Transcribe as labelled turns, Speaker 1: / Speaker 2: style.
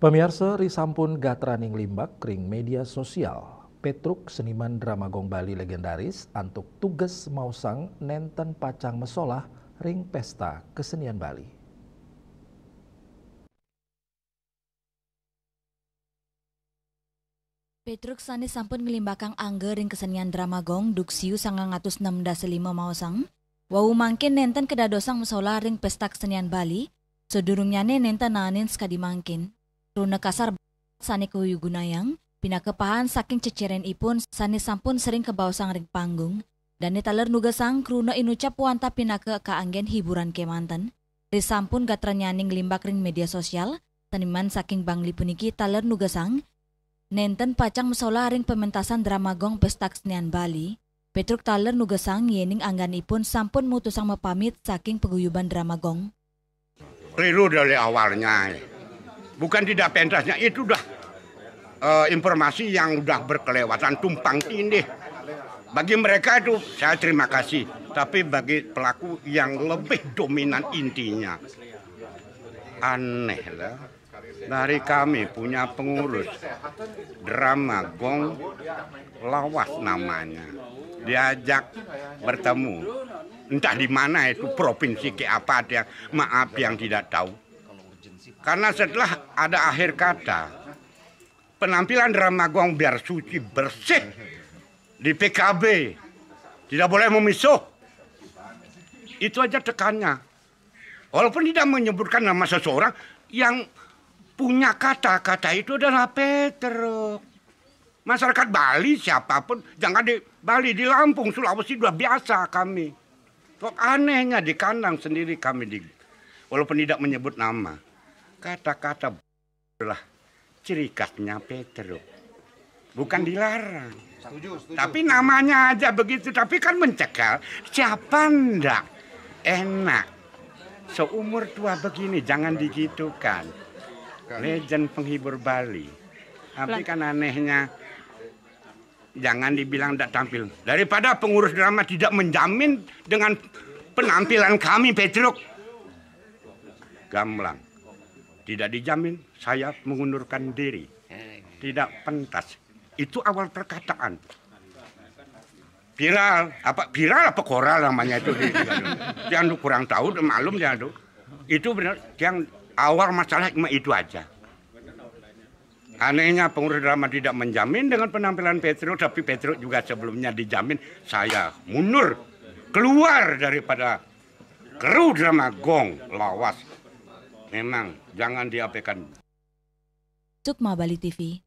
Speaker 1: Pemirsa risampun gatraning limbak kring media sosial. Petruk seniman drama gong Bali legendaris antuk tugas mausang nenten pacang mesolah ring pesta kesenian Bali.
Speaker 2: Petruk sani sampun ngelimbakang angge ring kesenian drama gong duksiu 965 mausang. Wau mangkin nenten kedadosang mesolah ring pesta kesenian Bali. Sedurungnyane nenten nanin sekadi mangkin. Runa kasar sani kuyu gunayang, pinakepahan saking ceceren ipun sani sampun sering kebausang ring panggung, dan taler nugasang kruna inucap wanta pinake kaanggen hiburan kemanten, risampun gatranyaning limbak ring media sosial, seniman saking Bangli puniki taler nugasang, nenten pacang mesola ring pementasan drama gong pesta kesenian Bali, Petruk taler nugasang yening anggan ipun sampun mutusang mepamit saking peguyuban drama gong.
Speaker 3: Keliru dari awalnya. Bukan tidak pentasnya, itu udah informasi yang udah berkelewatan tumpang tindih. Bagi mereka itu saya terima kasih, tapi bagi pelaku yang lebih dominan intinya. Aneh lah, dari kami punya pengurus drama gong lawas namanya. Diajak bertemu, entah di mana itu provinsi ke apa dia, maaf yang tidak tahu. Karena setelah ada akhir kata, penampilan drama gong biar suci bersih di PKB, tidak boleh memisuh. Itu aja tekannya. Walaupun tidak menyebutkan nama seseorang, yang punya kata-kata itu adalah Petruk. Masyarakat Bali siapapun, jangan di Bali, di Lampung, Sulawesi sudah biasa kami. Kok anehnya di kandang sendiri kami, walaupun tidak menyebut nama. Kata-kata adalah ciri khasnya Petruk. Bukan dilarang. Setuju. Tapi namanya aja begitu. Tapi kan mencekal. Siapa ndak enak. Seumur tua begini jangan digitukan. Legend penghibur Bali. Tapi kan anehnya jangan dibilang tidak tampil. Daripada pengurus drama tidak menjamin dengan penampilan kami Petruk. Gamblang. Tidak dijamin, saya mengundurkan diri. Tidak pentas. Itu awal perkataan. Viral apa koral namanya itu. Yang kurang tahu, malum ya itu. Itu benar, yang awal masalah itu aja. Anehnya pengurus drama tidak menjamin dengan penampilan Petruk, tapi Petruk juga sebelumnya dijamin. Saya mundur, keluar daripada kru drama gong lawas. Memang jangan diabaikan.
Speaker 2: Sukma Bali TV.